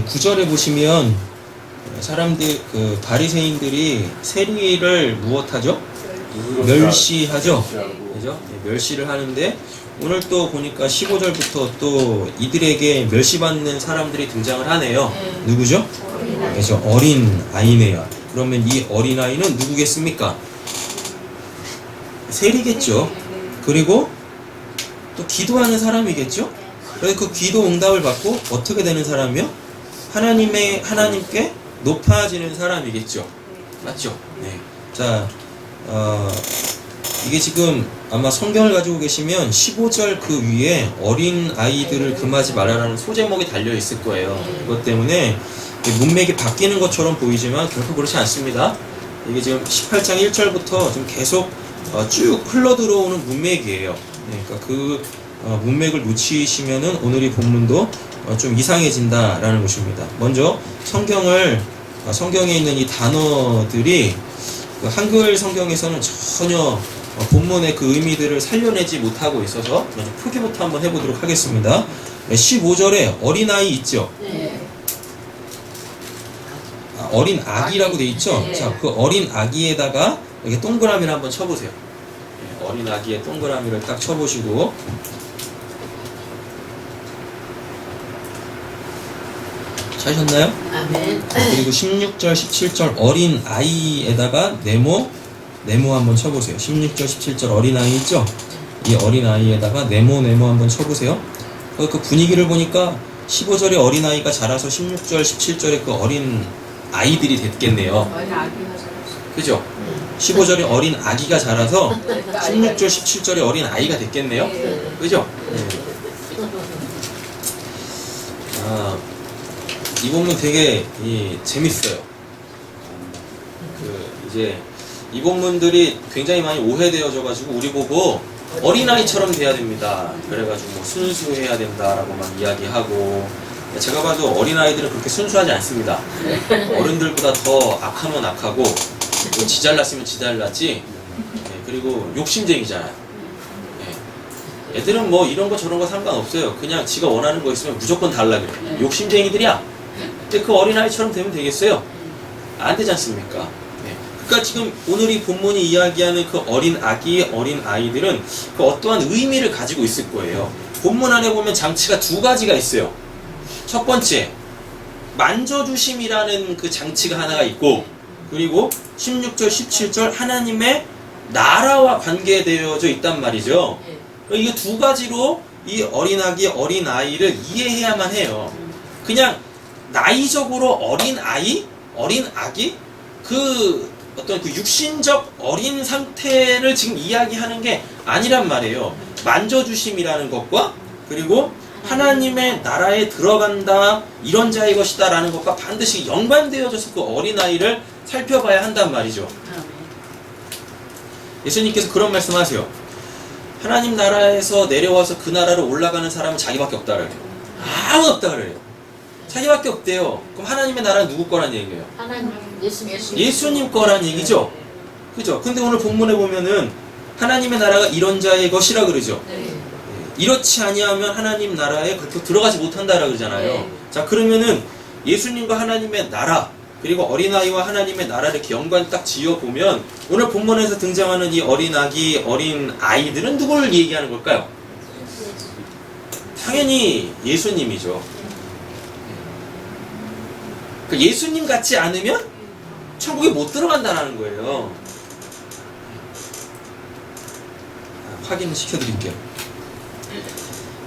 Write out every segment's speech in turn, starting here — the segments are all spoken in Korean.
구절에 보시면 사람들 그 바리새인들이 세리를 무엇하죠? 멸시하죠. 그죠? 멸시를 하는데 오늘 또 보니까 15절부터 또 이들에게 멸시받는 사람들이 등장을 하네요. 누구죠? 그죠? 어린 아이네요. 그러면 이 어린 아이는 누구겠습니까? 세리겠죠. 그리고 또 기도하는 사람이겠죠. 그래서 그 기도 응답을 받고 어떻게 되는 사람이요? 하나님께 높아지는 사람이겠죠. 맞죠? 네. 자, 이게 지금 아마 성경을 가지고 계시면 15절 그 위에 어린 아이들을 금하지 말아라는 소제목이 달려 있을 거예요. 그것 때문에 문맥이 바뀌는 것처럼 보이지만 결코 그렇지 않습니다. 이게 지금 18장 1절부터 좀 계속 쭉 흘러 들어오는 문맥이에요. 네, 그러니까 그 문맥을 놓치시면은 오늘 이 본문도 좀 이상해진다라는 것입니다. 먼저 성경에 있는 이 단어들이 그 한글 성경에서는 전혀 본문의 그 의미들을 살려내지 못하고 있어서 먼저 표기부터 한번 해보도록 하겠습니다. 15절에 어린아이 있죠? 네. 어린 아기라고 돼 있죠? 네. 자, 그 어린 아기에다가 이렇게 동그라미를 한번 쳐보세요. 어린 아기에 동그라미를 딱 쳐보시고 찾으셨나요? 아멘. 그리고 16절, 17절 어린 아이에다가 네모 한번 쳐보세요. 16절, 17절 어린 아이 있죠? 이 어린 아이에다가 네모 한번 쳐보세요. 그 분위기를 보니까 15절에 어린 아이가 자라서 16절, 17절에 그 어린 아이들이 됐겠네요. 어린 아기가 살았어. 그죠? 15절에 어린 아기가 자라서 16절, 17절에 어린 아이가 됐겠네요. 그죠? 이 본문 되게 재밌어요. 이제 이 본문들이 굉장히 많이 오해되어져가지고 우리 보고 어린아이처럼 돼야 됩니다. 그래가지고 뭐 순수해야 된다라고 막 이야기하고, 제가 봐도 어린아이들은 그렇게 순수하지 않습니다. 어른들보다 더 악하면 악하고 지잘났으면 지잘났지. 그리고 욕심쟁이잖아요. 애들은 뭐 이런 거 저런 거 상관없어요. 그냥 지가 원하는 거 있으면 무조건 달라 그래. 욕심쟁이들이야. 근데 그 어린아이처럼 되면 되겠어요? 안 되지 않습니까? 그러니까 지금 오늘 이 본문이 이야기하는 그 어린 아기, 어린 아이들은 그 어떠한 의미를 가지고 있을 거예요. 본문 안에 보면 장치가 두 가지가 있어요. 첫 번째, 만져주심이라는 그 장치가 하나가 있고, 그리고 16절, 17절 하나님의 나라와 관계되어져 있단 말이죠. 이 두 가지로 이 어린아기, 어린아이를 이해해야만 해요. 그냥 나이적으로 어린아이, 어린아기, 그 어떤 그 육신적 어린 상태를 지금 이야기하는 게 아니란 말이에요. 만져주심이라는 것과 그리고 하나님의 나라에 들어간다, 이런 자의 것이다 라는 것과 반드시 연관되어져서 그 어린아이를 살펴봐야 한단 말이죠. 예수님께서 그런 말씀하세요. 하나님 나라에서 내려와서 그 나라로 올라가는 사람은 자기밖에 없다 그래요. 아무도 없다 그래요. 자기밖에 없대요. 그럼 하나님의 나라는 누구 거란 얘기예요? 하나님, 예수님 거란 얘기죠. 그죠? 근데 오늘 본문에 보면은 하나님의 나라가 이런 자의 것이라 그러죠. 이렇지 아니하면 하나님 나라에 그렇게 들어가지 못한다라 그러잖아요. 자, 그러면은 예수님과 하나님의 나라, 그리고 어린아이와 하나님의 나라를 이렇게 연관 딱 지어보면 오늘 본문에서 등장하는 이 어린아기, 어린아이들은 누구를 얘기하는 걸까요? 당연히 예수님이죠. 그 예수님 같지 않으면 천국에 못 들어간다는 거예요. 확인을 시켜드릴게요.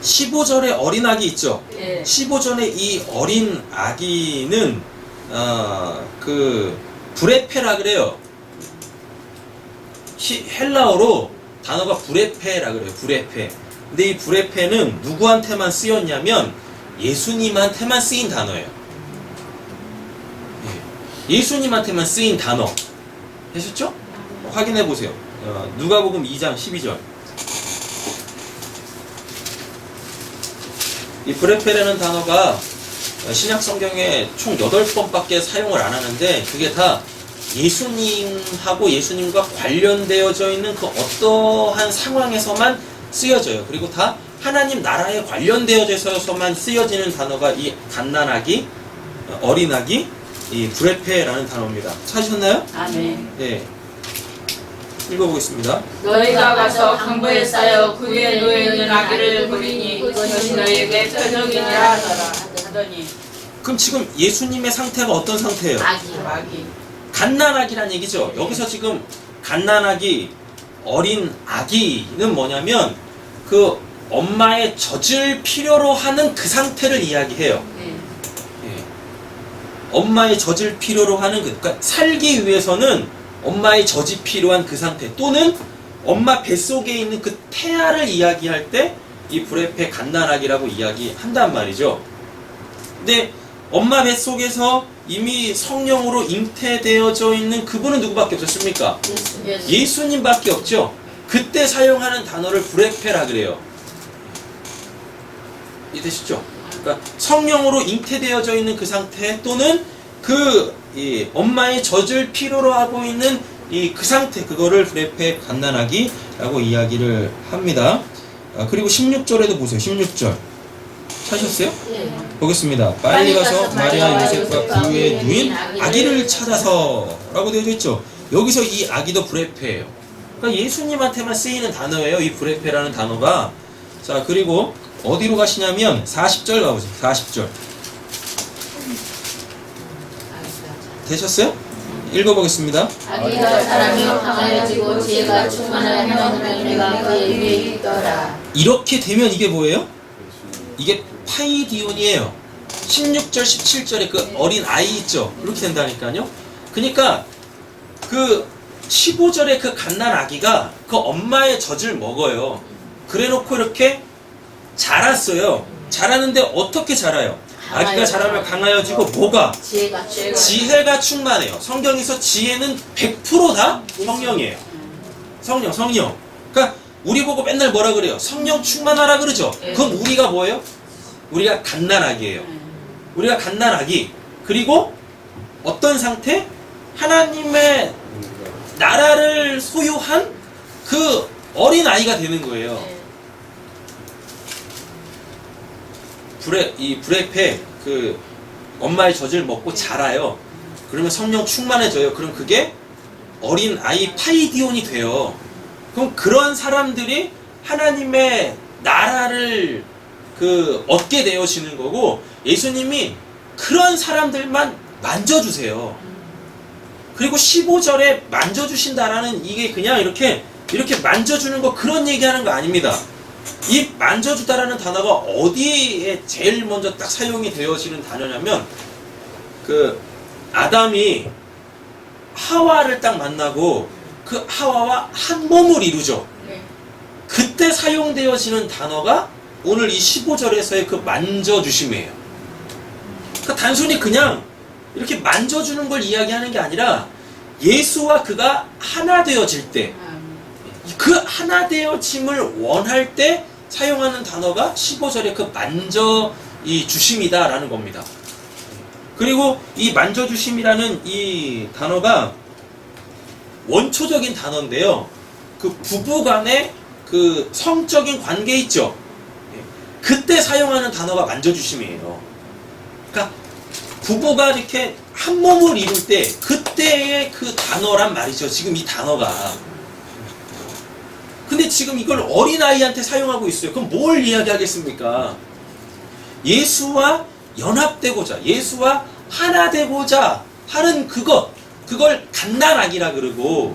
15절에 어린 아기 있죠? 15절에 이 어린 아기는 그 브레페라 그래요. 헬라어로 단어가 브레페라 그래요. 브레페. 근데 이 브레페는 누구한테만 쓰였냐면 예수님한테만 쓰인 단어예요. 예수님한테만 쓰인 단어. 되셨죠? 확인해 보세요. 누가복음 2장 12절. 이 브레페라는 단어가 신약 성경에 총 8번밖에 사용을 안 하는데 그게 다 예수님하고 예수님과 관련되어져 있는 그 어떠한 상황에서만 쓰여져요. 그리고 다 하나님 나라에 관련되어져서만 쓰여지는 단어가 이 갓난아기, 어린아기, 이 브레페라는 단어입니다. 찾으셨나요? 아멘. 네. 읽어보겠습니다. 너희가 가서 강보에 쌓여 그 위에 놓여있는 아기를 보리니 그것이 너희에게 표적이니라 하더니. 그럼 지금 예수님의 상태가 어떤 상태예요? 아기. 갓난아기란 얘기죠. 여기서 지금 갓난아기, 어린 아기는 뭐냐면 그 엄마의 젖을 필요로 하는 그 상태를 이야기해요. 네. 예. 엄마의 젖을 필요로 하는 그러니까 살기 위해서는 엄마의 젖이 필요한 그 상태 또는 엄마 뱃속에 있는 그 태아를 이야기할 때 이 브레페 갓난아기라고 이야기한단 말이죠. 근데 엄마 뱃속에서 이미 성령으로 잉태되어져 있는 그분은 누구밖에 없었습니까? 예수님밖에 없죠. 그때 사용하는 단어를 브레페라 그래요. 이해되시죠? 그러니까 성령으로 잉태되어져 있는 그 상태 또는 이 엄마의 젖을 필요로 하고 있는 그 상태 그거를 브레페 갓난아기라고 이야기를 합니다. 그리고 16절에도 보세요. 16절 찾으셨어요? 네. 보겠습니다. 빨리 가서 마리아 요셉과 그 위에 누인 아기를 찾아서 라고 되어져 있죠. 여기서 이 아기도 브레페예요. 그러니까 예수님한테만 쓰이는 단어예요. 이 브레페라는 단어가. 자, 그리고 어디로 가시냐면 40절 가보세요. 40절. 되셨어요? 읽어보겠습니다. 아기가 사람이 강하여지고 지혜가 충만하면 은혜가 그의 위에 있더라. 이렇게 되면 이게 뭐예요? 이게 파이디온이에요. 16절, 17절에 그 어린 아이 있죠? 그렇게 된다니까요. 그러니까 그 15절에 그 갓난 아기가 그 엄마의 젖을 먹어요. 그래놓고 이렇게 자랐어요. 자라는데 어떻게 자라요? 아기가 자라면 강하여지고 뭐가? 지혜가 충만해요. 성경에서 지혜는 100% 다 성령이에요. 성령. 그러니까 우리 보고 맨날 뭐라 그래요? 성령 충만하라 그러죠. 그럼 우리가 뭐예요? 우리가 갓난아기예요. 우리가 갓난아기. 그리고 어떤 상태? 하나님의 나라를 소유한 그 어린 아이가 되는 거예요. 이 브레페 그 엄마의 젖을 먹고 자라요. 그러면 성령 충만해져요. 그럼 그게 어린 아이 파이디온이 돼요. 그럼 그런 사람들이 하나님의 나라를 얻게 되어지는 거고 예수님이 그런 사람들만 만져주세요. 그리고 15절에 만져주신다라는 이게 그냥 이렇게 만져주는 거 그런 얘기하는 거 아닙니다. 이 만져주다라는 단어가 어디에 제일 먼저 딱 사용이 되어지는 단어냐면 그 아담이 하와를 딱 만나고 그 하와와 한 몸을 이루죠. 그때 사용되어지는 단어가 오늘 이 15절에서의 그 만져주심이에요. 그러니까 단순히 그냥 이렇게 만져주는 걸 이야기하는 게 아니라 예수와 그가 하나 되어질 때 그 하나 되어짐을 원할 때 사용하는 단어가 15절에 그 주심이다라는 겁니다. 그리고 이 만져주심이라는 이 단어가 원초적인 단어인데요. 그 부부 간의 그 성적인 관계 있죠. 그때 사용하는 단어가 만져주심이에요. 그러니까 부부가 이렇게 한 몸을 이룰 때 그때의 그 단어란 말이죠. 지금 이 단어가. 근데 지금 이걸 어린아이한테 사용하고 있어요. 그럼 뭘 이야기하겠습니까? 예수와 연합되고자, 예수와 하나 되고자 하는 그걸 갓난아기라 그러고,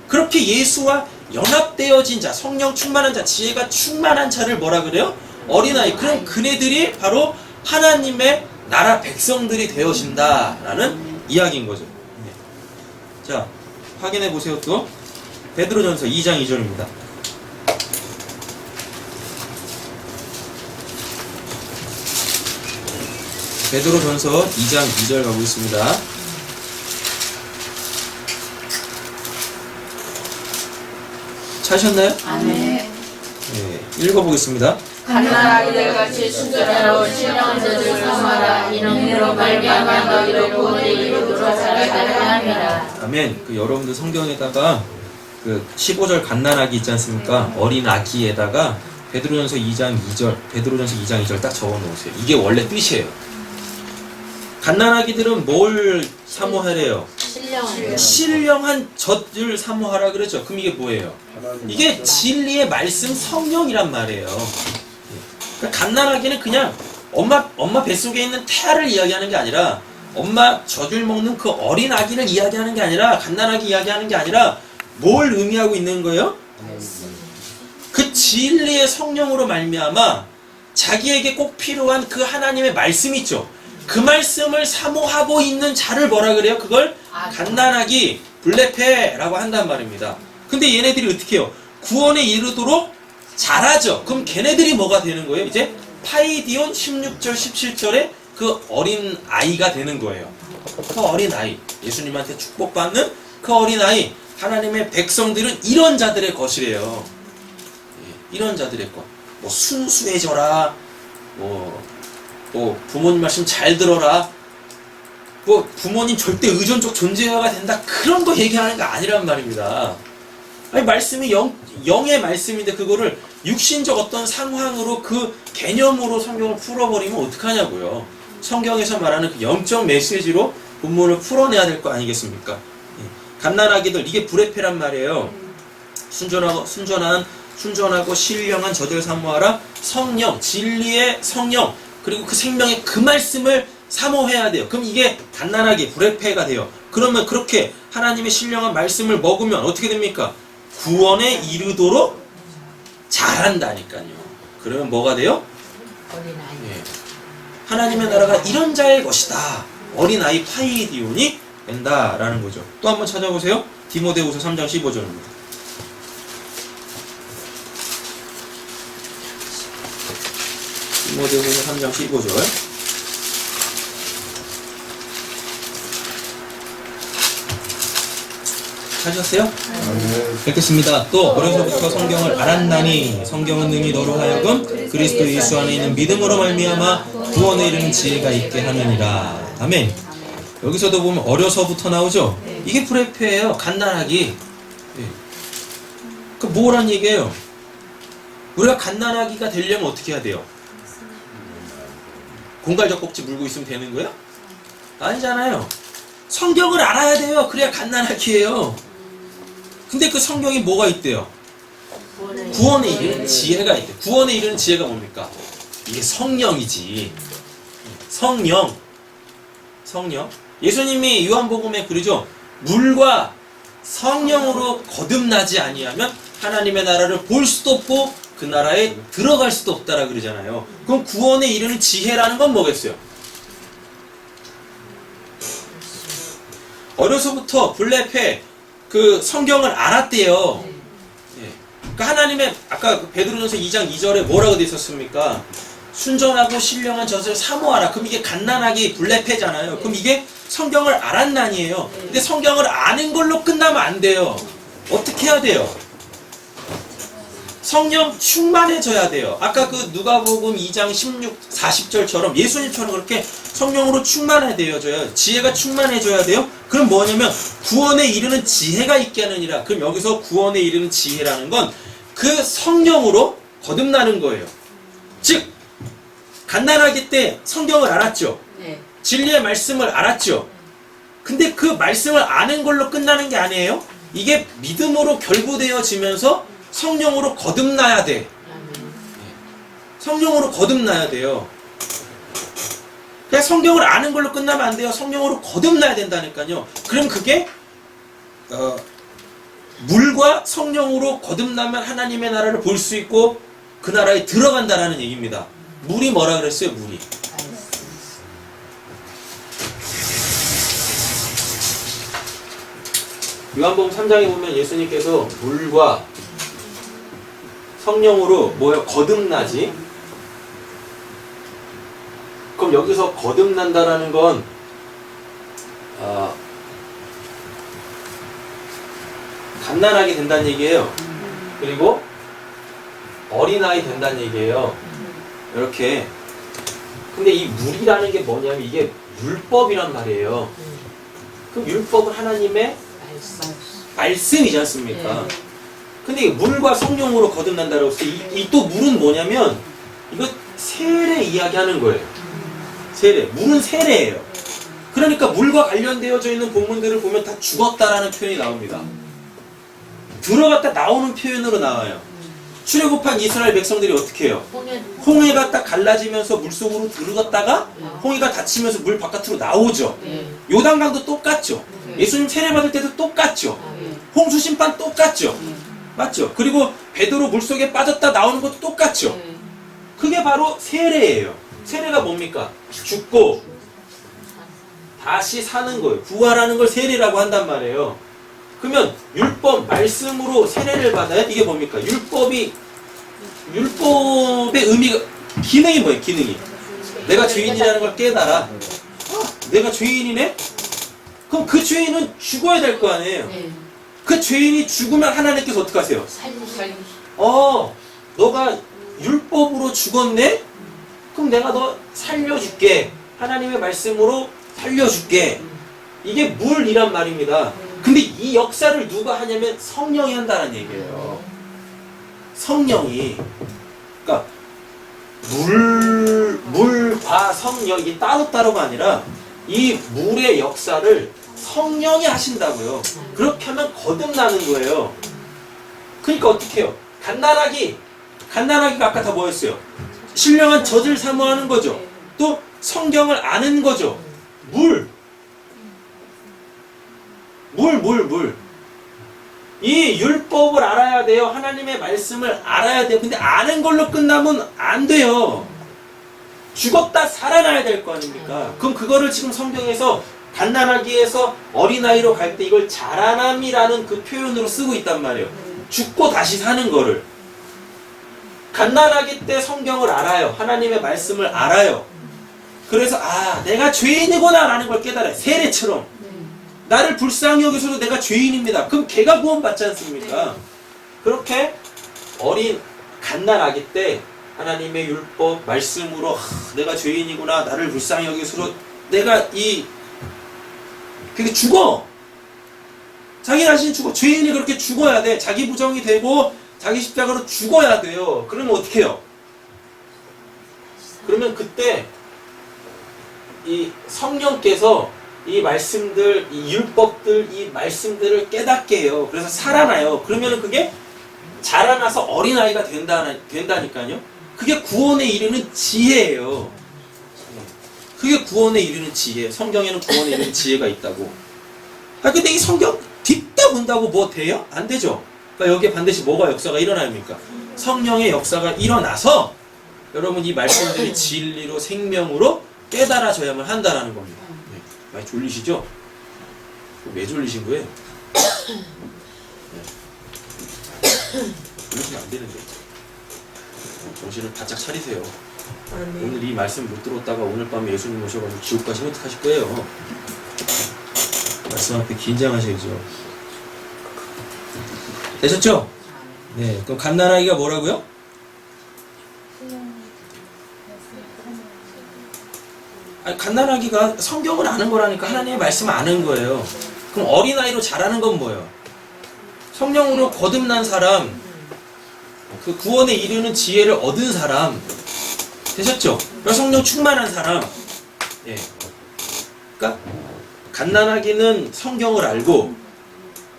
그렇게 예수와 연합되어진 자, 성령 충만한 자, 지혜가 충만한 자를 뭐라 그래요? 어린아이. 그럼 그네들이 바로 하나님의 나라 백성들이 되어진다라는 이야기인 거죠. 자, 확인해 보세요. 또 베드로전서 2장 2절입니다. 베드로전서 2장 2절 가고 있습니다. 찾으셨나요? 아멘. 네, 읽어보겠습니다. 갓난아기들 같이 순전하고 신령한 자들 삼아라. 이는 그로 말미암아 너희로 구원에 이르도록 살아가려 함이라. 아멘. 여러분들 성경에다가 15절 갓난아기 있지 않습니까? 어린 아기에다가 베드로전서 2장 2절, 베드로전서 2장 2절 딱 적어 놓으세요. 이게 원래 뜻이에요. 갓난아기들은 뭘 사모하래요? 신령한 젖을 사모하라 그랬죠. 그럼 이게 뭐예요? 이게 진리의 말씀 성령이란 말이에요. 그러니까 갓난아기는 그냥 엄마 뱃속에 있는 태아를 이야기하는 게 아니라, 엄마 젖을 먹는 그 어린 아기를 이야기하는 게 아니라, 갓난아기 이야기하는 게 아니라 뭘 의미하고 있는 거예요? 그 진리의 성령으로 말미암아 자기에게 꼭 필요한 그 하나님의 말씀이 있죠. 그 말씀을 사모하고 있는 자를 뭐라 그래요? 그걸 갓난아기, 블레페라고 한단 말입니다. 근데 얘네들이 어떻게 해요? 구원에 이르도록 자라죠. 그럼 걔네들이 뭐가 되는 거예요? 이제 파이디온 16절 17절에 그 어린 아이가 되는 거예요. 그 어린 아이, 예수님한테 축복받는 그 어린 아이, 하나님의 백성들은 이런 자들의 것이래요. 이런 자들의 것. 뭐 순수해져라, 뭐 부모님 말씀 잘 들어라, 뭐 부모님 절대 의존적 존재가 된다, 그런 거 얘기하는 게 아니란 말입니다. 아니, 말씀이 영의 말씀인데 그거를 육신적 어떤 상황으로, 그 개념으로 성경을 풀어버리면 어떡하냐고요. 성경에서 말하는 그 영적 메시지로 본문을 풀어내야 될 거 아니겠습니까? 갓난아기들, 이게 브레페란 말이에요. 순전하고 신령한 젖을 사모하라. 성령, 진리의 성령, 그리고 그 생명의 그 말씀을 사모해야 돼요. 그럼 이게 갓난아기, 브레페가 돼요. 그러면 그렇게 하나님의 신령한 말씀을 먹으면 어떻게 됩니까? 구원에 이르도록 자란다니까요. 그러면 뭐가 돼요? 예. 하나님의 나라가 이런 자의 것이다. 어린아이 파이디온이 된다라는 거죠. 또 한번 찾아보세요. 디모데후서 3장 15절입니다. 디모데후서 3장 15절. 찾으셨어요? 읽겠습니다. 또 어려서부터 성경을 알았나니 성경은 능히 너로 하여금 그리스도 예수 안에 있는 믿음으로 말미암아 구원에 이르는 지혜가 있게 하느니라. 아멘. 여기서도 보면 어려서부터 나오죠? 이게 브레페예요. 갓난아기. 그 뭐란 얘기예요? 우리가 갓난아기가 되려면 어떻게 해야 돼요? 공갈젖꼭지 물고 있으면 되는 거예요? 아니잖아요. 성경을 알아야 돼요. 그래야 갓난아기예요. 근데 그 성경이 뭐가 있대요? 구원에 이르는 지혜가 있대. 구원에 이르는 지혜가 뭡니까? 이게 성령이지. 성령. 예수님이 요한복음에 그러죠. 물과 성령으로 거듭나지 아니하면 하나님의 나라를 볼 수도 없고 그 나라에 들어갈 수도 없다라 그러잖아요. 그럼 구원에 이르는 지혜라는 건 뭐겠어요? 어려서부터 블레페 그 성경을 알았대요. 그러니까 하나님의, 아까 베드로전서 2장 2절에 뭐라고 돼 있었습니까? 순전하고 신령한 젖을 사모하라. 그럼 이게 갓난아기 블레페잖아요. 그럼 이게 성경을 알았나니에요. 근데 성경을 아는 걸로 끝나면 안 돼요. 어떻게 해야 돼요? 성령 충만해져야 돼요. 아까 그 누가복음 2장 40절처럼 예수님처럼 그렇게 성령으로 충만해져야, 지혜가 충만해져야 돼요. 그럼 뭐냐면 구원에 이르는 지혜가 있게 하느니라. 그럼 여기서 구원에 이르는 지혜라는 건 그 성령으로 거듭나는 거예요. 즉 갓난아기 때 성경을 알았죠. 진리의 말씀을 알았죠. 근데 그 말씀을 아는 걸로 끝나는 게 아니에요. 이게 믿음으로 결부되어지면서 성령으로 거듭나야 돼. 성령으로 거듭나야 돼요. 그냥 성경을 아는 걸로 끝나면 안 돼요. 성령으로 거듭나야 된다니까요. 그럼 그게 물과 성령으로 거듭나면 하나님의 나라를 볼 수 있고 그 나라에 들어간다라는 얘기입니다. 물이 뭐라 그랬어요? 물이. 요한복음 3장에 보면 예수님께서 물과 성령으로 뭐예요? 거듭나지? 그럼 여기서 거듭난다라는 건 갓난아기 된다는 얘기예요. 그리고 어린아이 된다는 얘기예요. 이렇게. 근데 이 물이라는 게 뭐냐면 이게 율법이란 말이에요. 그 율법은 하나님의 말씀이지 않습니까? 근데 이게 물과 성령으로 거듭난다고 했을 때 이 또 물은 뭐냐면 이거 세례 이야기하는 거예요. 세례. 물은 세례예요. 그러니까 물과 관련되어져 있는 본문들을 보면 다 죽었다라는 표현이 나옵니다. 들어갔다 나오는 표현으로 나와요. 출애굽한 이스라엘 백성들이 어떻게 해요? 홍해가 딱 갈라지면서 물속으로 들어갔다가 홍해가 닫히면서 물 바깥으로 나오죠. 요단강도 똑같죠. 예수님 세례받을 때도 똑같죠. 홍수 심판 똑같죠. 맞죠? 그리고 베드로 물속에 빠졌다 나오는 것도 똑같죠. 그게 바로 세례예요. 세례가 뭡니까? 죽고 다시 사는 거예요. 부활하는 걸 세례라고 한단 말이에요. 그러면 율법 말씀으로 세례를 받아야 이게 뭡니까? 율법의 의미가 기능이 뭐예요? 기능이 내가 죄인이라는 걸 깨달아. 내가 죄인이네? 그럼 그 죄인은 죽어야 될 거 아니에요. 그 죄인이 죽으면 하나님께서 어떻게 하세요? 너가 율법으로 죽었네? 그럼 내가 너 살려줄게. 하나님의 말씀으로 살려줄게. 이게 물이란 말입니다. 근데 이 역사를 누가 하냐면 성령이 한다는 얘기예요. 성령이. 그러니까 물과 성령 이게 따로따로가 아니라 이 물의 역사를 성령이 하신다고요. 그렇게 하면 거듭나는 거예요. 그러니까 어떻게 해요? 갓난아기가 아까 다 뭐였어요? 신령한 젖을 사모하는 거죠. 또 성경을 아는 거죠. 물. 이 율법을 알아야 돼요. 하나님의 말씀을 알아야 돼요. 근데 아는 걸로 끝나면 안 돼요. 죽었다 살아나야 될 거 아닙니까? 그럼 그거를 지금 성경에서 갓난아기에서 어린아이로 갈 때 이걸 자라남이라는 그 표현으로 쓰고 있단 말이에요. 죽고 다시 사는 거를. 갓난아기 때 성경을 알아요. 하나님의 말씀을 알아요. 그래서 내가 죄인이구나 라는 걸 깨달아요. 세례처럼. 나를 불쌍히 여기서도 내가 죄인입니다. 그럼 걔가 구원받지 않습니까? 그렇게 어린 갓난아기 때 하나님의 율법 말씀으로 내가 죄인이구나 나를 불쌍히 여기서도 내가 그게 죽어. 자기 자신이 죽어. 죄인이 그렇게 죽어야 돼. 자기 부정이 되고 자기 십자가로 죽어야 돼요. 그러면 어떻게 해요? 그러면 그때 이 성령께서 이 말씀들, 이 율법들, 이 말씀들을 깨닫게 해요. 그래서 살아나요. 그러면 그게 자라나서 어린아이가 된다니까요. 그게 구원에 이르는 지혜예요. 그게 구원에 이르는 지혜. 성경에는 구원에 이르는 지혜가 있다고. 근데 이 성경 뒷다 본다고 뭐 돼요? 안 되죠. 그러니까 여기에 반드시 뭐가 역사가 일어나야 합니까? 성령의 역사가 일어나서 여러분 이 말씀들이 진리로 생명으로 깨달아져야만 한다는 겁니다. 많이 졸리시죠? 왜 졸리신 거예요? 졸리시면 안 되는데. 정신을 바짝 차리세요. 오늘 이 말씀 못 들었다가 오늘 밤에 예수님 오셔가지고 지옥 가시면 어떡하실 거예요? 말씀 앞에 긴장하셔야죠. 되셨죠? 네. 그럼 갓난아기가 뭐라고요? 갓난아기가 성경을 아는 거라니까. 하나님의 말씀을 아는 거예요. 그럼 어린아이로 자라는 건 뭐예요? 성령으로 거듭난 사람, 그 구원에 이르는 지혜를 얻은 사람. 되셨죠? 성령 충만한 사람. 예. 그러니까 갓난아기는 성경을 알고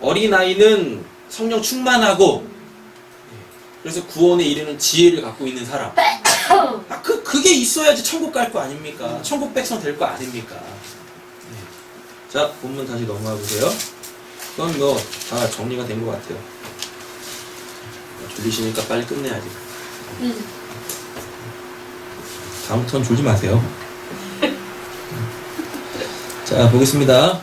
어린아이는 성령 충만하고 그래서 구원에 이르는 지혜를 갖고 있는 사람. 그게 있어야지 천국 갈 거 아닙니까? 천국 백성 될 거 아닙니까? 네. 자, 본문 다시 넘어가 보세요. 그건 뭐 다 정리가 된 것 같아요. 졸리시니까 빨리 끝내야지. 다음부터는 졸지 마세요. 자, 보겠습니다.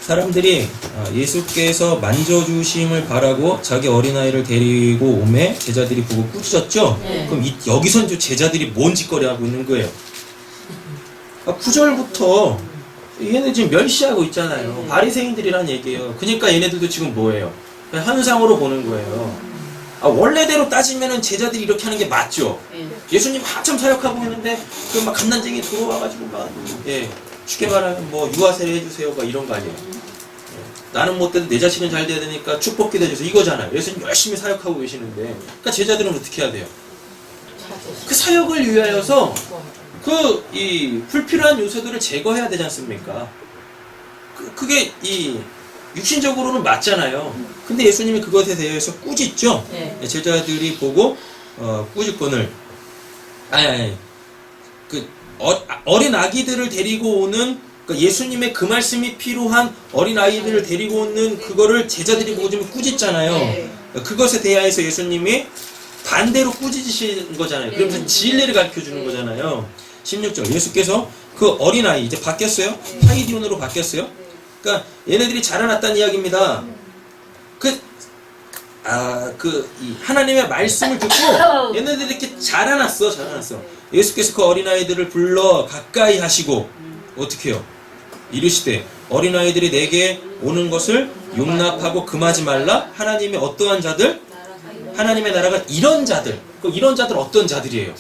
사람들이 예수께서 만져주심을 바라고 자기 어린아이를 데리고 오매 제자들이 보고 꾸짖었죠? 네. 그럼 여기선 이제 제자들이 뭔 짓거리 하고 있는 거예요? 9절부터 얘네 지금 멸시하고 있잖아요. 바리새인들이란 얘기예요. 그러니까 얘네들도 지금 뭐예요? 그냥 현상으로 보는 거예요. 원래대로 따지면은 제자들이 이렇게 하는 게 맞죠? 예수님 한참 사역하고 있는데 그 막 갓난쟁이 들어와가지고 막 쉽게 말하면 뭐 유아세례 해주세요 막 이런 거 아니에요. 나는 못 돼도 내 자식은 잘 돼야 되니까 축복기도 해줘서 이거잖아요. 예수님 열심히 사역하고 계시는데, 그러니까 제자들은 어떻게 해야 돼요? 그 사역을 위하여서 이 불필요한 요소들을 제거해야 되지 않습니까? 그게 이 육신적으로는 맞잖아요. 근데 예수님이 그것에 대해서 꾸짖죠. 제자들이 보고 꾸짖건을 어린 아기들을 데리고 오는, 그러니까 예수님의 그 말씀이 필요한 어린 아이들을 데리고 오는 그거를 제자들이 보고 좀 꾸짖잖아요. 그것에 대하여서 예수님이 반대로 꾸짖으신 거잖아요. 그러면서 진리를 가르쳐 주는 거잖아요. 16절 예수께서 그 어린아이 이제 바뀌었어요. 파이디온으로 바뀌었어요. 그러니까 얘네들이 자라났다는 이야기입니다. 이 하나님의 말씀을 듣고 얘네들이 이렇게 자라났어. 예수께서 그 어린아이들을 불러 가까이 하시고 어떻게 해요? 이르시되 어린아이들이 내게 오는 것을 용납하고 금하지 말라. 하나님의 어떠한 자들? 하나님의 나라가 이런 자들. 이런 자들 어떤 자들이에요?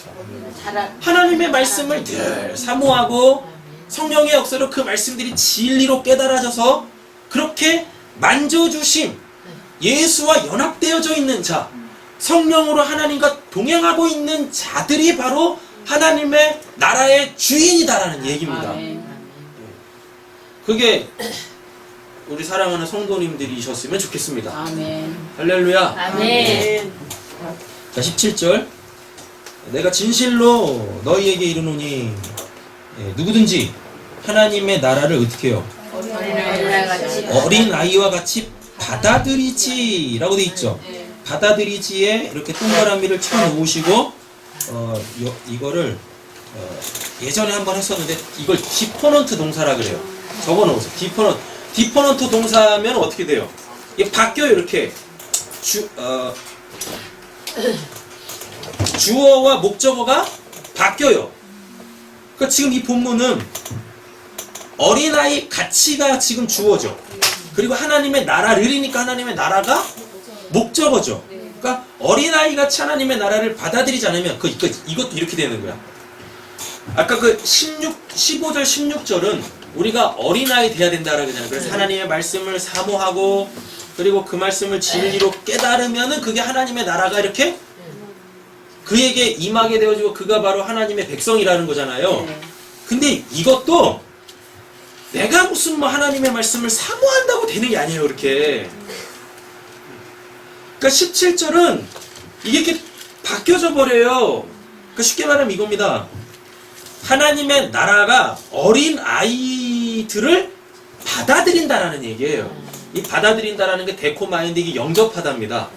하나님의 말씀을 늘 사모하고 성령의 역사로 그 말씀들이 진리로 깨달아져서 그렇게 만져주심, 예수와 연합되어져 있는 자, 성령으로 하나님과 동행하고 있는 자들이 바로 하나님의 나라의 주인이다라는 얘기입니다. 그게 우리 사랑하는 성도님들이셨으면 좋겠습니다. 아멘. 할렐루야. 아멘. 자, 17절. 내가 진실로 너희에게 이르노니 누구든지 하나님의 나라를 어떻게 해요? 어린 아이와 같이 받아들이지 라고 돼 있죠. 받아들이지에 이렇게 동그라미를 쳐 놓으시고 이거를 예전에 한번 했었는데 이걸 디퍼넌트 동사라 그래요. 적어 놓으세요. 디퍼넌트 동사면 어떻게 돼요? 이게 바뀌어요. 이렇게 주어와 목적어가 바뀌어요. 그러니까 지금 이 본문은 어린아이 가치가 지금 주어죠. 그리고 하나님의 나라를이니까 하나님의 나라가 목적어죠. 그러니까 어린아이 같이 하나님의 나라를 받아들이지 않으면 이것도 이렇게 되는 거야. 아까 15절 16절은 우리가 어린아이 돼야 된다라고 하잖아요. 그래서 하나님의 말씀을 사모하고 그리고 그 말씀을 진리로 깨달으면은 그게 하나님의 나라가 이렇게 그에게 임하게 되어지고 그가 바로 하나님의 백성이라는 거잖아요. 근데 이것도 내가 무슨 하나님의 말씀을 사모한다고 되는 게 아니에요. 이렇게. 그러니까 17절은 이게 이렇게 바뀌어져 버려요. 그러니까 쉽게 말하면 이겁니다. 하나님의 나라가 어린 아이들을 받아들인다라는 얘기예요. 이 받아들인다라는 게 데코마인드, 이게 영접하답니다.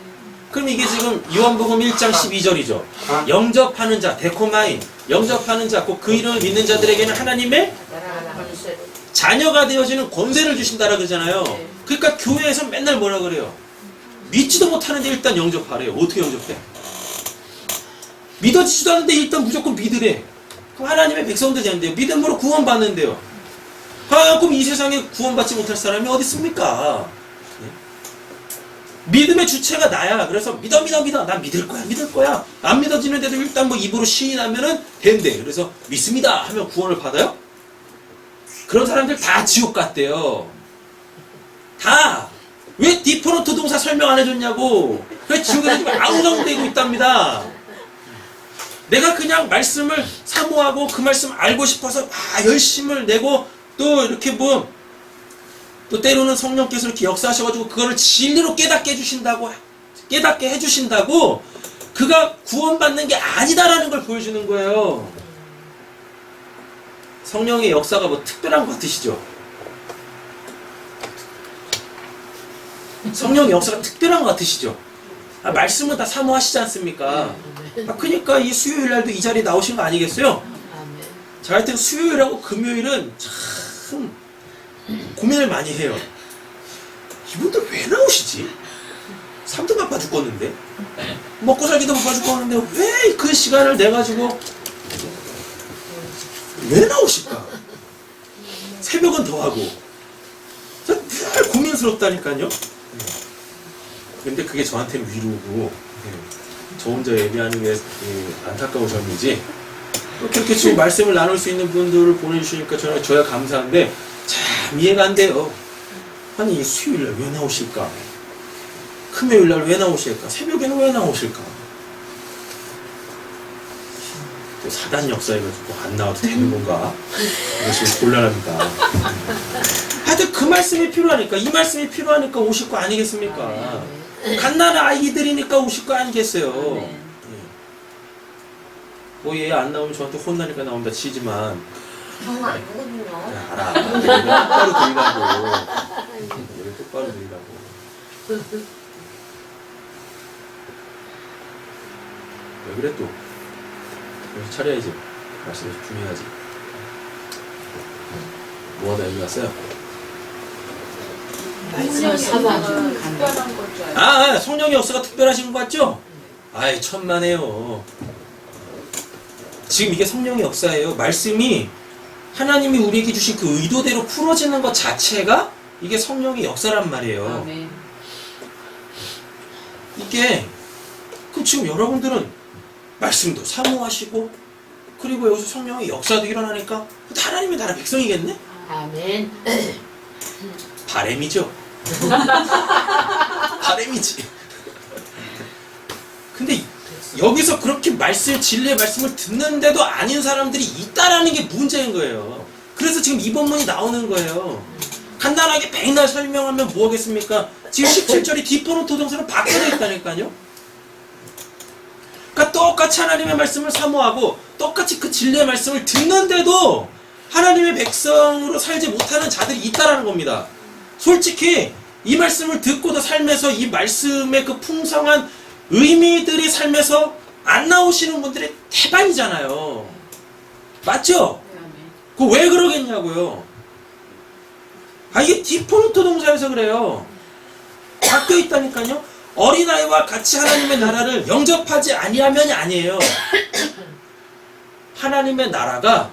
그럼 이게 지금 요한복음 1장 12절이죠. 영접하는 자, 데코마인, 영접하는 자, 꼭 그 이름을 믿는 자들에게는 하나님의 자녀가 되어지는 권세를 주신다라 그러잖아요. 그러니까 교회에서 맨날 뭐라 그래요? 믿지도 못하는데 일단 영접하래요. 어떻게 영접해? 믿어지지도 않는데 일단 무조건 믿으래. 그럼 하나님의 백성들 되는데요. 믿음으로 구원받는데요. 그럼 이 세상에 구원받지 못할 사람이 어디 있습니까? 믿음의 주체가 나야. 그래서 믿어. 난 믿을 거야. 안 믿어지는데도 일단 입으로 시인하면은 된대. 그래서 믿습니다 하면 구원을 받아요? 그런 사람들 다 지옥 갔대요. 다. 왜 디퍼런트 동사 설명 안 해줬냐고. 왜 지옥에 지금 앙성되고 있답니다. 내가 그냥 말씀을 사모하고 그 말씀을 알고 싶어서 열심을 내고 또 이렇게 또 때로는 성령께서 이렇게 역사하셔가지고 그거를 진리로 깨닫게 해주신다고 그가 구원받는 게 아니다라는 걸 보여주는 거예요. 성령의 역사가 특별한 것 같으시죠? 성령의 역사가 특별한 것 같으시죠? 말씀은 다 사모하시지 않습니까? 그러니까 이 수요일날도 이 자리에 나오신 거 아니겠어요? 자, 하여튼 수요일하고 금요일은 참 고민을 많이 해요. 이분들 왜 나오시지? 3등 아파 죽겠는데? 먹고 살기도 못 죽겠는데 왜 그 시간을 내가지고 왜 나오실까? 새벽은 더하고 늘 고민스럽다니까요. 근데 그게 저한테는 위로고 저 혼자 예배하는 게 안타까운 점이지 그렇게 지금 말씀을 나눌 수 있는 분들을 보내주시니까 저야 감사한데 참 이해가 안 돼요. 아니 수요일날 왜 나오실까? 금요일날 왜 나오실까? 새벽에는 왜 나오실까? 또 사단 역사해가지고 안 나와도 되는 건가? 이것이 곤란합니다. 하여튼 그 말씀이 필요하니까, 이 말씀이 필요하니까 오실 거 아니겠습니까? 갓난 아이들이니까 오실 거 아니겠어요? 뭐 얘 안 나오면 저한테 혼나니까 나온다 치지만 형 아니거든요. 야, 알아. 얘를 똑바로 들으라고. 얘를 똑바로 들으라고. 왜 그래 또? 정신 차려야지. 말씀이 중요하지. 뭐하다 여기 왔어요? 말씀 사모하시는 특별한 걸 줄 알고. 성령의 역사가 특별하신 것 같죠? 아이 천만에요. 지금 이게 성령의 역사예요. 말씀이 하나님이 우리에게 주신 그 의도대로 풀어지는 것 자체가 이게 성령의 역사란 말이에요. 아멘. 이게 그 지금 여러분들은 말씀도 사모하시고 그리고 여기서 성령의 역사도 일어나니까 하나님의 나라 백성이겠네? 아멘. 바램이죠. 바램이지. 근데 여기서 그렇게 진리의 말씀을 듣는데도 아닌 사람들이 있다라는 게 문제인 거예요. 그래서 지금 이 본문이 나오는 거예요. 간단하게 백날 설명하면 뭐 하겠습니까? 지금 17절이 디포노토 동사로 바뀌어져 있다니까요. 그러니까 똑같이 하나님의 말씀을 사모하고 똑같이 그 진리의 말씀을 듣는데도 하나님의 백성으로 살지 못하는 자들이 있다라는 겁니다. 솔직히 이 말씀을 듣고도 삶에서 이 말씀의 그 풍성한 의미들이 삶에서 안 나오시는 분들이 태반이잖아요. 맞죠? 그 왜 그러겠냐고요. 이게 디포노토 동사에서 그래요. 바뀌어 있다니까요. 어린아이와 같이 하나님의 나라를 영접하지 아니하면이 아니에요. 하나님의 나라가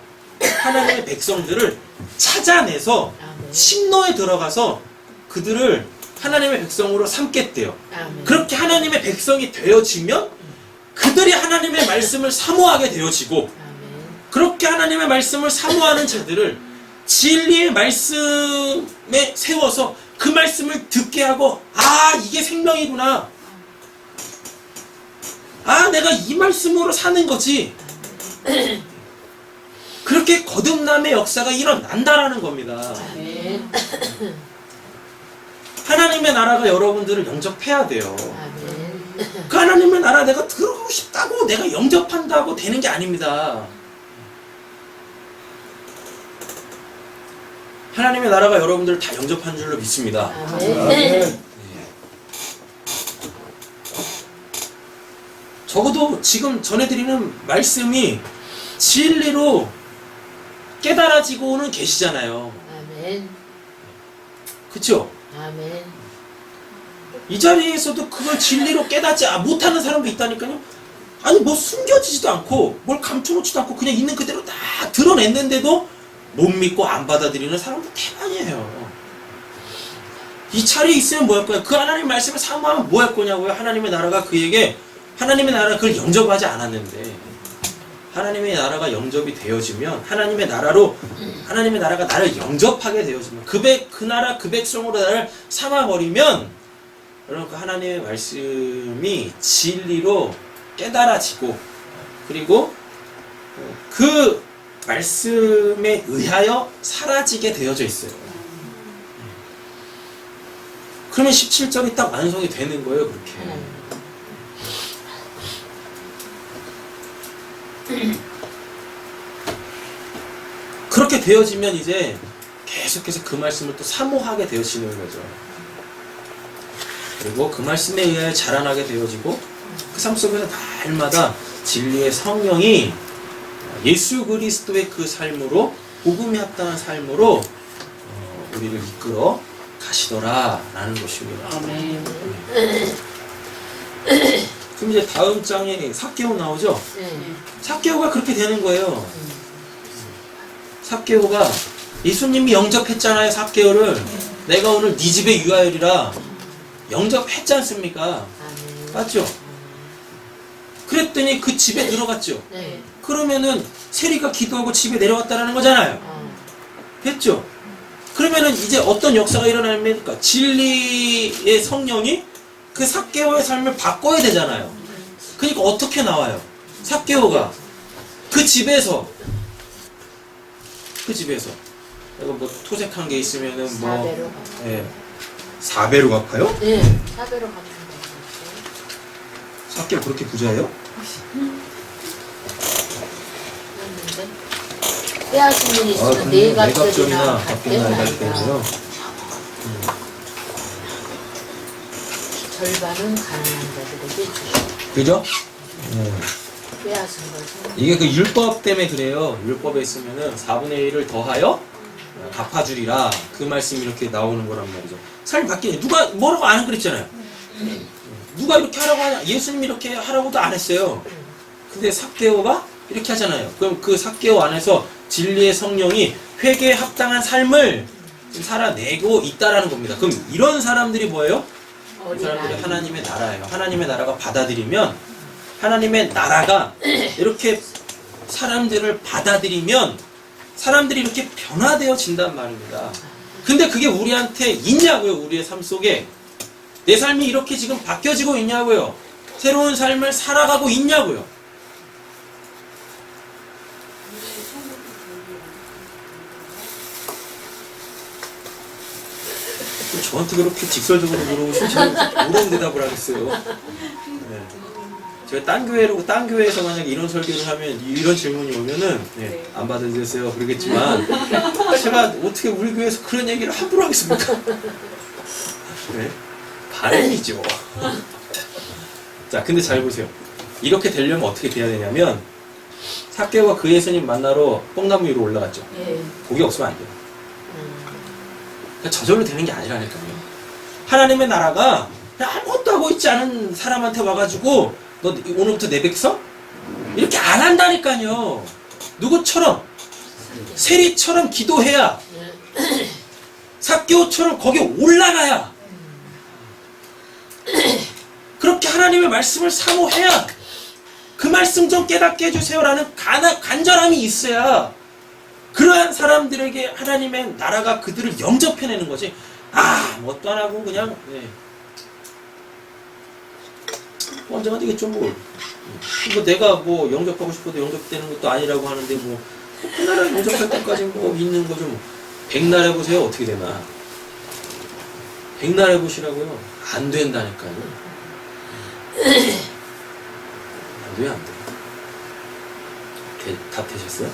하나님의 백성들을 찾아내서 심노에 들어가서 그들을 하나님의 백성으로 삼겠대요. 아멘. 그렇게 하나님의 백성이 되어지면 그들이 하나님의 말씀을 사모하게 되어지고 아멘. 그렇게 하나님의 말씀을 사모하는 자들을 진리의 말씀에 세워서 그 말씀을 듣게 하고 이게 생명이구나. 내가 이 말씀으로 사는 거지. 그렇게 거듭남의 역사가 일어난다라는 겁니다. 아멘. 하나님의 나라가 여러분들을 영접해야 돼요. 아멘. 그 하나님의 나라 내가 들어가고 싶다고 내가 영접한다고 되는 게 아닙니다. 하나님의 나라가 여러분들을 다 영접한 줄로 믿습니다. 아멘. 적어도 지금 전해드리는 말씀이 진리로 깨달아지고는 계시잖아요. 아멘. 그쵸? 아멘. 이 자리에서도 그걸 진리로 깨닫지 못하는 사람도 있다니까요. 아니 뭐 숨겨지지도 않고 뭘 감춰놓지도 않고 그냥 있는 그대로 다 드러냈는데도 못 믿고 안 받아들이는 사람도 대단해요. 이 자리에 있으면 뭐 할 거야? 그 하나님 말씀을 사모하면 뭐 할 거냐고요? 하나님의 나라가 그에게 하나님의 나라가 그걸 영접하지 않았는데 하나님의 나라가 영접이 되어지면 하나님의 나라로 하나님의 나라가 나를 영접하게 되어지면 그 나라 그 백성으로 나를 삼아버리면 여러분 그 하나님의 말씀이 진리로 깨달아지고 그리고 그 말씀에 의하여 사라지게 되어져 있어요. 그러면 17절이 딱 완성이 되는 거예요. 그렇게. 그렇게 되어지면 이제 계속해서 그 말씀을 또 사모하게 되어지는 거죠. 그리고 그 말씀에 의하여 자라나게 되어지고 그 삶 속에서 날마다 진리의 성령이 예수 그리스도의 그 삶으로 복음에 합당한 삶으로 우리를 이끌어 가시더라라는 것입니다. 아멘. 그럼 이제 다음 장에 삭개오 나오죠? 삭개오가 그렇게 되는 거예요. 삭개오가 예수님이 영접했잖아요. 삭개오를 내가 오늘 네 집에 유하여리라 영접했지 않습니까? 맞죠? 그랬더니 그 집에 들어갔죠. 그러면은 세리가 기도하고 집에 내려갔다라는 거잖아요. 됐죠? 그러면은 이제 어떤 역사가 일어납니까? 진리의 성령이 그 삭개오의 삶을 바꿔야 되잖아요. 그러니까 어떻게 나와요? 삭개오가 그 집에서 내가 뭐 토색한 게 있으면은 뭐 4배로. 예, 4배로 갚아요? 네, 4배로 갚는 거. 삭개오 그렇게 부자예요? 그랬는데 빼앗은 일이 있으면 그럼 네 내갑절이나 갑절이나 갚겠나 해야 갚겠나이다. 되고요. 절반은 가난한 자들에게 주시고 그죠? 빼앗은 것은 이게 그 율법 때문에 그래요. 율법에 있으면은 4분의 1을 더하여 갚아주리라. 그 말씀이 이렇게 나오는 거란 말이죠. 삶이 바뀌네. 누가 뭐라고 안 그랬잖아요. 누가 이렇게 하라고 하냐. 예수님이 이렇게 하라고도 안 했어요. 근데 삭개오가 이렇게 하잖아요. 그럼 그 삭개오 안에서 진리의 성령이 회개에 합당한 삶을 지금 살아내고 있다라는 겁니다. 그럼 이런 사람들이 뭐예요? 이 사람들이 하나님의 나라예요. 하나님의 나라가 받아들이면 하나님의 나라가 이렇게 사람들을 받아들이면 사람들이 이렇게 변화되어진단 말입니다. 근데 그게 우리한테 있냐고요? 우리의 삶 속에 내 삶이 이렇게 지금 바뀌어지고 있냐고요? 새로운 삶을 살아가고 있냐고요? 저한테 그렇게 직설적으로 물어보시면 저는 모르는 대답을 하겠어요. 네. 제가 딴 교회에서 만약에 이런 설교를 하면 이런 질문이 오면은 네, 안 받아주세요 그러겠지만 제가 어떻게 우리 교회에서 그런 얘기를 함부로 하겠습니까? 네. 바람이죠. 자, 근데 잘 보세요. 이렇게 되려면 어떻게 돼야 되냐면 삭개오가 그 예수님 만나러 뽕나무 위로 올라갔죠. 고기 없으면 안 돼요. 그러니까 저절로 되는 게 아니라니까요. 하나님의 나라가 그냥 아무것도 하고 있지 않은 사람한테 와가지고 너 오늘부터 내 백성? 이렇게 안 한다니까요. 누구처럼? 세리처럼 기도해야 삭개오처럼 거기 올라가야 그렇게 하나님의 말씀을 사모해야 그 말씀 좀 깨닫게 해주세요라는 간절함이 있어야 그러한 사람들에게 하나님의 나라가 그들을 영접해내는 거지. 뭣도 안 하고 그냥 언젠가 되겠죠 뭐. 내가 뭐 영접하고 싶어도 영접되는 것도 아니라고 하는데 뭐 그 나라 영접할 때까지 뭐 있는 거죠 뭐. 백날 해보세요. 어떻게 되나. 백날 해보시라고요. 안 된다니까요. 왜 안 돼? 답 되셨어요?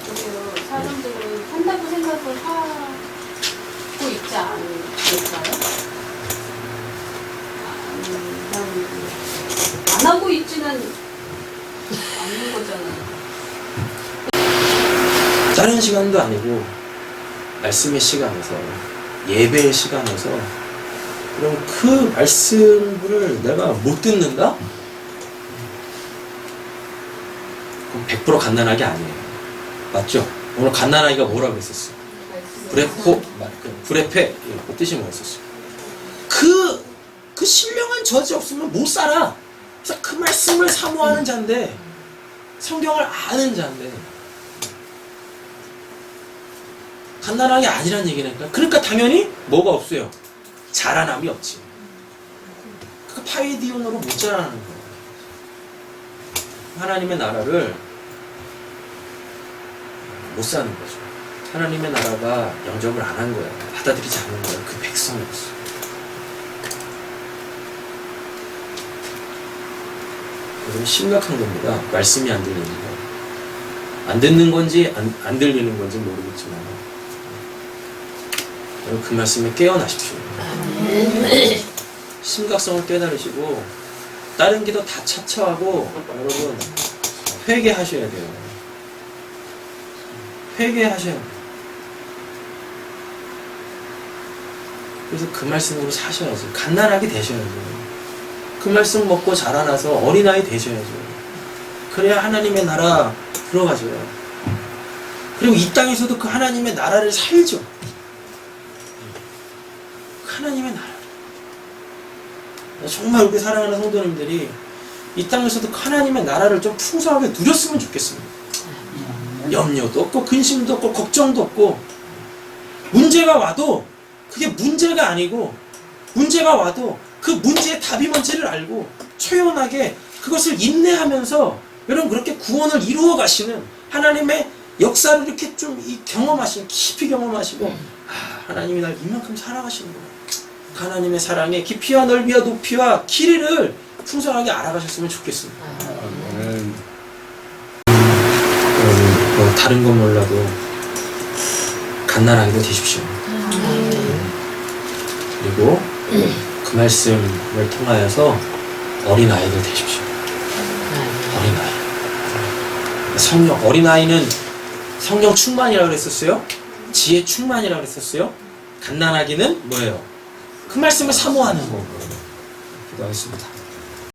그래요. 사람들은 한다고 생각을 하고 있지 않을까요? 안 하고 있지는 않는 거잖아요. 다른 시간도 아니고 말씀의 시간에서 예배의 시간에서 그럼 그 말씀을 내가 못 듣는다? 그럼 100% 갓난아기 아니에요. 맞죠? 오늘 갓난아기가 뭐라고 했었어? 브레페 그 뜻이 뭐였었어? 그 신령한 저지 없으면 못 살아. 그래서 그 말씀을 사모하는 자인데 성경을 아는 자인데 갓난아기 아니란 얘기니까. 그러니까 당연히 뭐가 없어요? 자라남이 없지. 그 파이디온으로 못 자라는 거예요. 하나님의 나라를 못 사는 거죠. 하나님의 나라가 영접을 안 한 거예요. 받아들이지 않는 거예요. 그 백성으로서. 그래서 심각한 겁니다. 말씀이 안 들리는 거. 안 듣는 건지 안 들리는 건지 모르겠지만 여러분 그 말씀에 깨어나십시오. 심각성을 깨달으시고 다른 기도 다 차처하고 여러분 회개하셔야 돼요. 회개하셔야 돼요. 그래서 그 말씀으로 사셔야죠. 갓난아기 되셔야죠. 그 말씀 먹고 자라나서 어린아이 되셔야죠. 그래야 하나님의 나라 들어가져요. 그리고 이 땅에서도 그 하나님의 나라를 살죠. 그 하나님의 나라. 정말 우리 사랑하는 성도님들이 이 땅에서도 그 하나님의 나라를 좀 풍성하게 누렸으면 좋겠습니다. 염려도 없고 근심도 없고 걱정도 없고 문제가 와도 그게 문제가 아니고 문제가 와도 그 문제의 답이 뭔지를 알고 초연하게 그것을 인내하면서 여러분 그렇게 구원을 이루어 가시는 하나님의 역사를 이렇게 좀 경험하시는 깊이 경험하시고 하나님이 날 이만큼 사랑하시는구나. 하나님의 사랑의 깊이와 넓이와 높이와 길이를 풍성하게 알아가셨으면 좋겠습니다. 뭐 다른 건 몰라도 갓난아기도 되십시오. 그리고 그 말씀을 통하여서 어린아이들 되십시오. 어린아이. 어린아이는 성령 충만이라고 그랬었어요. 지혜 충만이라고 그랬었어요. 갓난아기는 뭐예요? 그 말씀을 사모하는 거고. 기도하겠습니다.